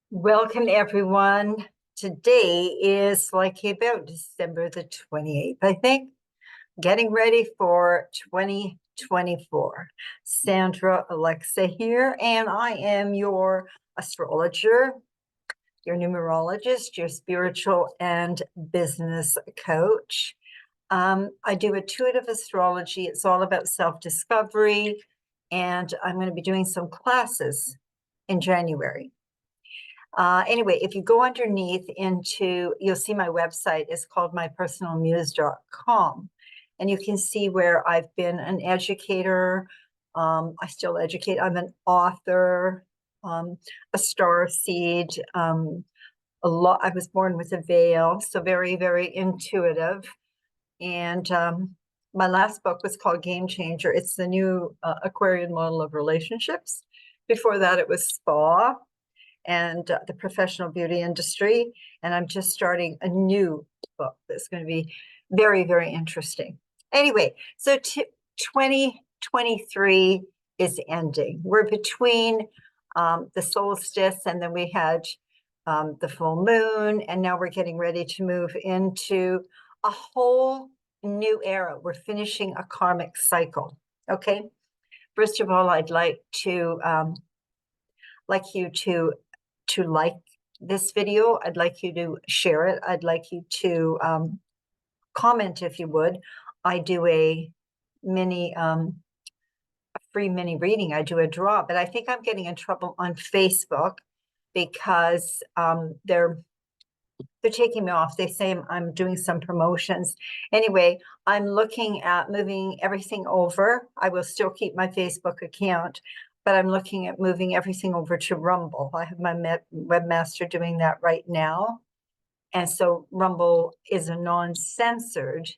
Welcome, everyone. Today is like about December the 28th, I think. Getting ready for 2024. Sandra Alexa here, and I am your astrologer, your numerologist, your spiritual and business coach. I do intuitive astrology. It's all about self-discovery, and I'm going to be doing some classes in January. Anyway, if you go underneath you'll see my website is called mypersonalmuse.com. And you can see where I've been an educator. I still educate. I'm an author, a star seed. I was born with a veil, so very, very intuitive. And my last book was called Game Changer. It's the new Aquarian model of relationships. Before that, it was Spa and the professional beauty industry. And I'm just starting a new book that's going to be very, very interesting. Anyway, so 2023 is ending. We're between the solstice, and then we had the full moon, and now we're getting ready to move into a whole new era. We're finishing a karmic cycle. Okay. First of all, I'd like you to like this video. I'd like you to share it. I'd like you to comment if you would. I do a free mini reading. I do a draw, but I think I'm getting in trouble on Facebook because they're taking me off. They say I'm doing some promotions. Anyway, I'm looking at moving everything over. I will still keep my Facebook account, but I'm looking at moving everything over to Rumble. I have my webmaster doing that right now. And so Rumble is a non-censored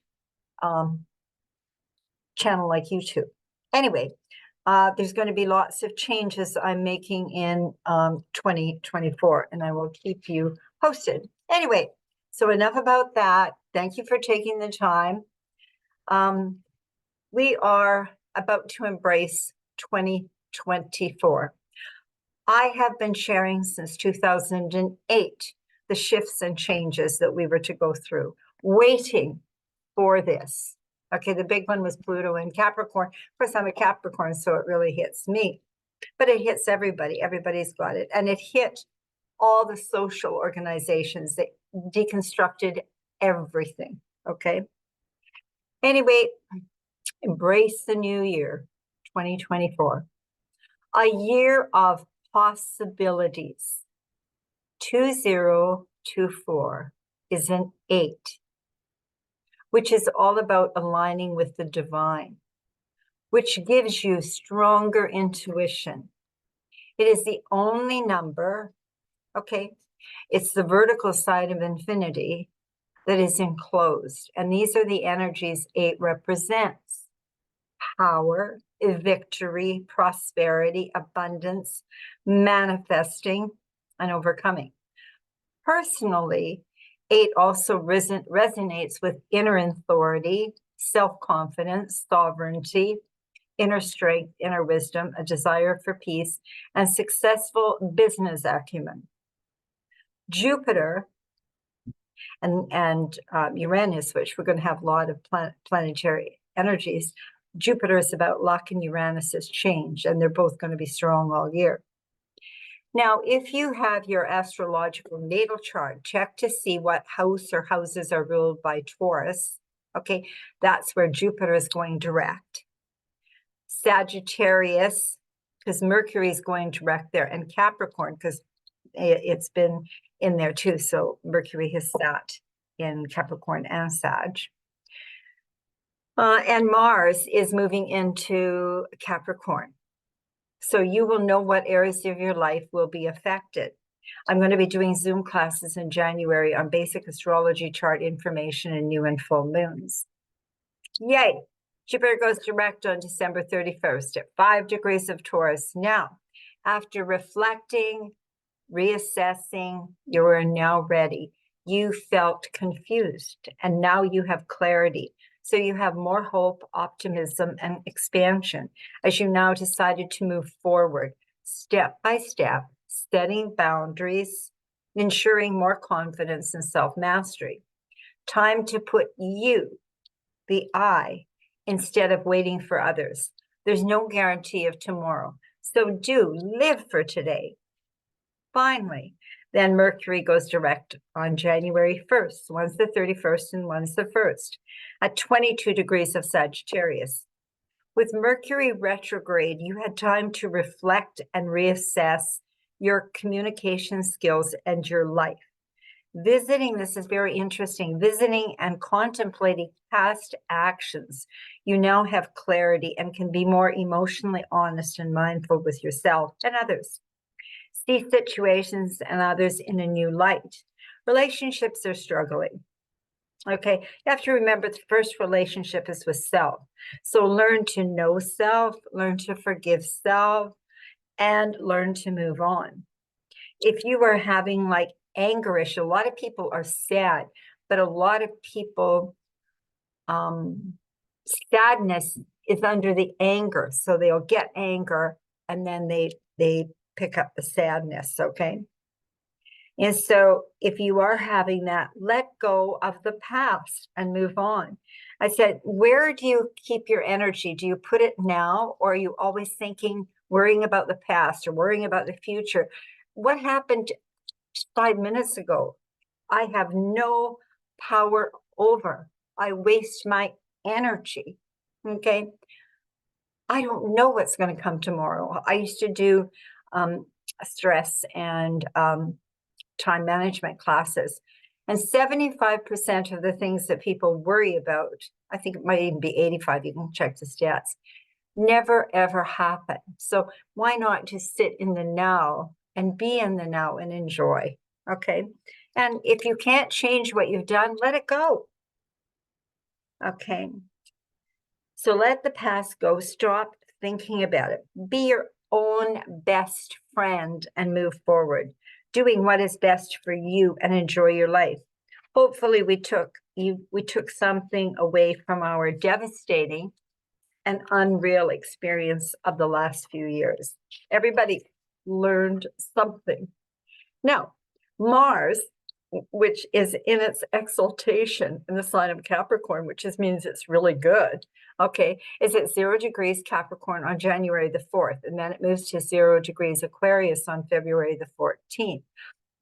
channel like YouTube. Anyway, there's going to be lots of changes I'm making in 2024, and I will keep you posted. Anyway, so enough about that. Thank you for taking the time. We are about to embrace 2024. I have been sharing since 2008 the shifts and changes that we were to go through, waiting for this. Okay, the big one was Pluto and Capricorn. Of course, I'm a Capricorn, so it really hits me. But it hits everybody. Everybody's got it. And it hit all the social organizations that deconstructed everything. Okay. Anyway, embrace the new year, 2024. A year of possibilities. 2024 is an 8, which is all about aligning with the divine, which gives you stronger intuition. It is the only number, okay, it's the vertical side of infinity that is enclosed. And these are the energies 8 represents: power, victory, prosperity, abundance, manifesting, and overcoming. Personally, 8 also resonates with inner authority, self-confidence, sovereignty, inner strength, inner wisdom, a desire for peace, and successful business acumen. Jupiter and Uranus, which we're going to have a lot of planetary energies. Jupiter is about luck and Uranus is change, and they're both going to be strong all year. Now, if you have your astrological natal chart, check to see what house or houses are ruled by Taurus. Okay, that's where Jupiter is going direct. Sagittarius, because Mercury is going direct there, and Capricorn, because it's been in there too. So Mercury has sat in Capricorn and Sag. And Mars is moving into Capricorn. So you will know what areas of your life will be affected. I'm going to be doing Zoom classes in January on basic astrology chart information and new and full moons. Yay! Jupiter goes direct on December 31st at 5 degrees of Taurus. Now, after reflecting, reassessing, you are now ready. You felt confused, and now you have clarity. So you have more hope, optimism, and expansion as you now decided to move forward step by step setting boundaries, ensuring more confidence and self-mastery. Time to put you, the I, instead of waiting for others. There's no guarantee of tomorrow. So do live for today. Finally, then Mercury goes direct on January 1st. One's the 31st and one's the 1st at 22 degrees of Sagittarius. With Mercury retrograde, you had time to reflect and reassess your communication skills and your life. Visiting, this is very interesting, visiting and contemplating past actions. You now have clarity and can be more emotionally honest and mindful with yourself and others. See situations and others in a new light. Relationships are struggling. Okay, you have to remember the first relationship is with self. So learn to know self, learn to forgive self, and learn to move on. If you are having like angerish, a lot of people are sad, but a lot of people, sadness is under the anger. So they'll get anger and then they pick up the sadness, okay? And so if you are having that, let go of the past and move on. I said, where do you keep your energy? Do you put it now, or are you always thinking, worrying about the past or worrying about the future? What happened 5 minutes ago? I have no power over. I waste my energy, okay? I don't know what's going to come tomorrow. I used to do stress and time management classes. And 75% of the things that people worry about, I think it might even be 85, you can check the stats, never ever happen. So why not just sit in the now and be in the now and enjoy, okay? And if you can't change what you've done, let it go, okay? So let the past go, stop thinking about it. Be your own best friend and move forward, doing what is best for you and enjoy your life. Hopefully we took something away from our devastating and unreal experience of the last few years. Everybody learned something. Now, Mars, which is in its exaltation in the sign of Capricorn, which just means it's really good, okay, is at 0 degrees Capricorn on January the 4th, and then it moves to 0 degrees Aquarius on February the 14th.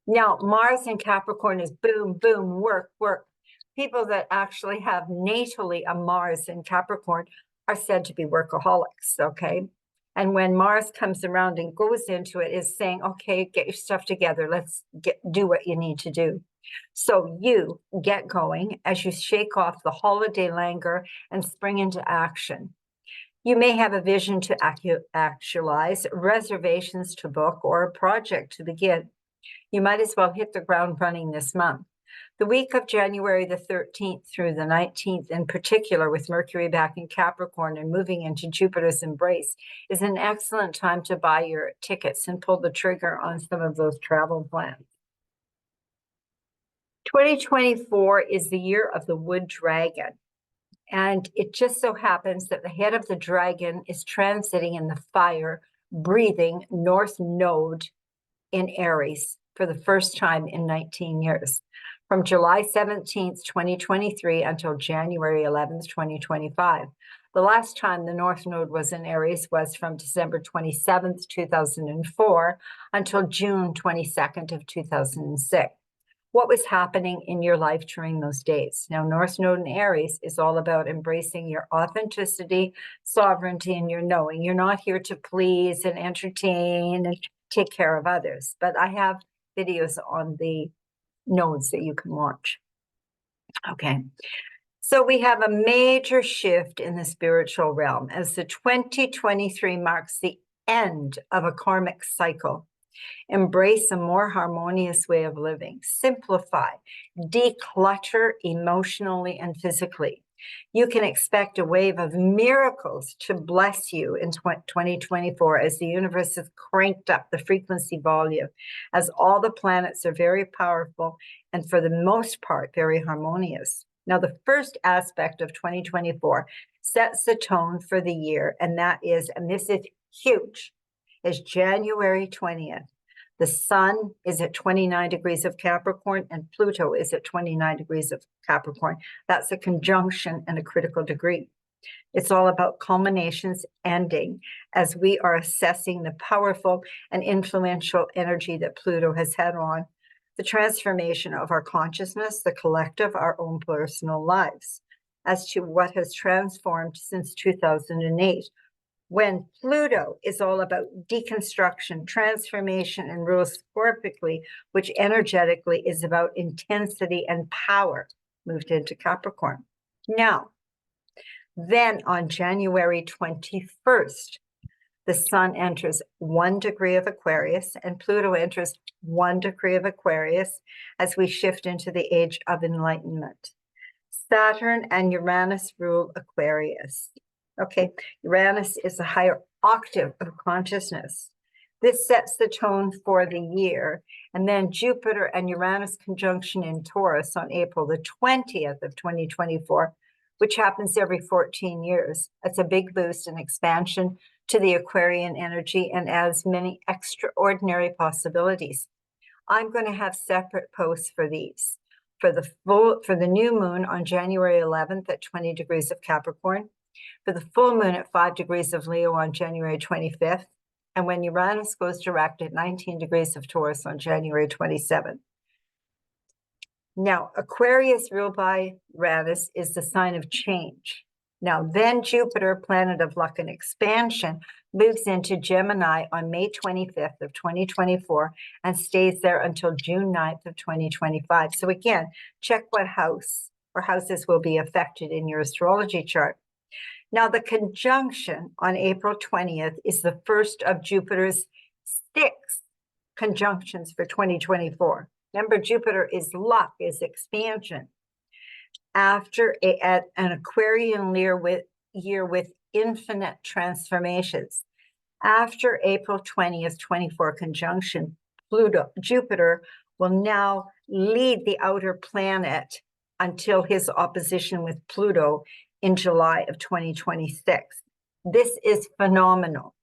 Now, Mars in Capricorn is boom, boom, work, work. People that actually have natally a Mars in Capricorn are said to be workaholics, okay? And when Mars comes around and goes into it, is saying, okay, get your stuff together. Let's do what you need to do. So you get going as you shake off the holiday languor and spring into action. You may have a vision to actualize, reservations to book, or a project to begin. You might as well hit the ground running this month. The week of January the 13th through the 19th, in particular, with Mercury back in Capricorn and moving into Jupiter's embrace, is an excellent time to buy your tickets and pull the trigger on some of those travel plans. 2024 is the year of the wood dragon. And it just so happens that the head of the dragon is transiting in the fire, breathing North Node in Aries for the first time in 19 years. From July 17th, 2023 until January 11th, 2025. The last time the North Node was in Aries was from December 27th, 2004 until June 22nd of 2006. What was happening in your life during those days? Now, North Node in Aries is all about embracing your authenticity, sovereignty, and your knowing. You're not here to please and entertain and take care of others, but I have videos on the nodes that you can watch. Okay, so we have a major shift in the spiritual realm as the 2023 marks the end of a karmic cycle. Embrace a more harmonious way of living. Simplify, declutter emotionally and physically. You can expect a wave of miracles to bless you in 2024 as the universe has cranked up the frequency volume, as all the planets are very powerful and for the most part, very harmonious. Now, the first aspect of 2024 sets the tone for the year, and that is, and this is huge, is January 20th. The sun is at 29 degrees of Capricorn and Pluto is at 29 degrees of Capricorn. That's a conjunction and a critical degree. It's all about culminations ending as we are assessing the powerful and influential energy that Pluto has had on the transformation of our consciousness, the collective, our own personal lives, as to what has transformed since 2008. When Pluto is all about deconstruction, transformation, and rules scorpically, which energetically is about intensity and power, moved into Capricorn. Now, then on January 21st, the sun enters 1 degree of Aquarius and Pluto enters 1 degree of Aquarius as we shift into the age of enlightenment. Saturn and Uranus rule Aquarius. Okay, Uranus is a higher octave of consciousness. This sets the tone for the year. And then Jupiter and Uranus conjunction in Taurus on April the 20th of 2024, which happens every 14 years. That's a big boost and expansion to the Aquarian energy and adds many extraordinary possibilities. I'm going to have separate posts for these. For the new moon on January 11th at 20 degrees of Capricorn, for the full moon at 5 degrees of Leo on January 25th, and when Uranus goes direct at 19 degrees of Taurus on January 27th. Now, Aquarius ruled by Uranus is the sign of change. Now, then Jupiter, planet of luck and expansion, moves into Gemini on May 25th of 2024 and stays there until June 9th of 2025. So again, check what house or houses will be affected in your astrology chart. Now, the conjunction on April 20th is the first of Jupiter's 6 conjunctions for 2024. Remember, Jupiter is luck, is expansion. After an Aquarian year with infinite transformations. After April 20th, 24 conjunction, Jupiter will now lead the outer planet until his opposition with Pluto in July of 2026. This is phenomenal.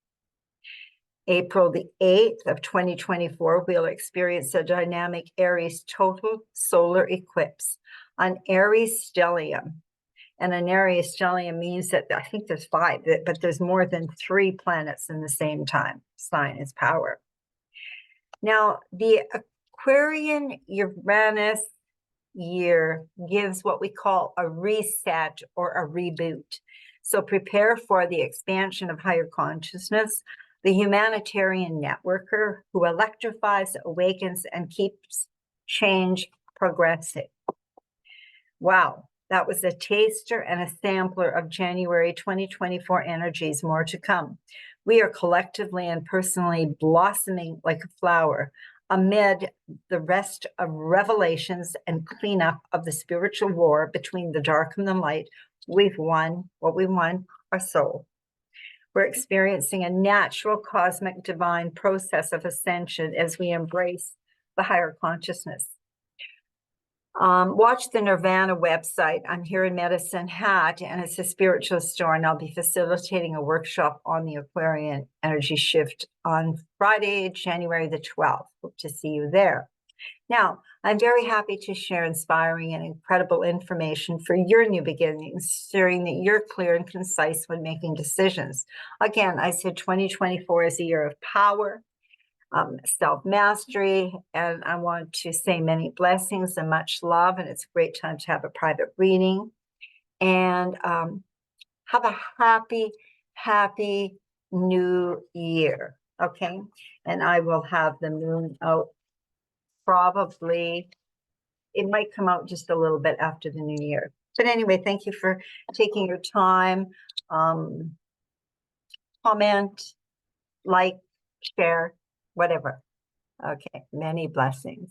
April the 8th of 2024, we'll experience a dynamic Aries total solar eclipse on Aries stellium. And an Aries stellium means that I think there's 5, but there's more than 3 planets in the same time. Sign is power. Now, the Aquarian Uranus year gives what we call a reset or a reboot. So prepare for the expansion of higher consciousness, the humanitarian networker who electrifies, awakens, and keeps change progressing. Wow, that was a taster and a sampler of January 2024 energies. More to come. We are collectively and personally blossoming like a flower amid the rest of revelations and cleanup of the spiritual war between the dark and the light. We've won what we won, our soul. We're experiencing a natural cosmic divine process of ascension as we embrace the higher consciousness. Watch the Nirvana website. I'm here in Medicine Hat, and it's a spiritual store, and I'll be facilitating a workshop on the Aquarian energy shift on Friday, January the 12th. Hope to see you there. Now, I'm very happy to share inspiring and incredible information for your new beginnings, ensuring that you're clear and concise when making decisions. Again, I said 2024 is a year of power, self-mastery, and I want to say many blessings and much love, and it's a great time to have a private reading. And have a happy new year, okay? And I will have the moon out probably, it might come out just a little bit after the new year. But anyway, thank you for taking your time. Comment, like, share, whatever. Okay, many blessings.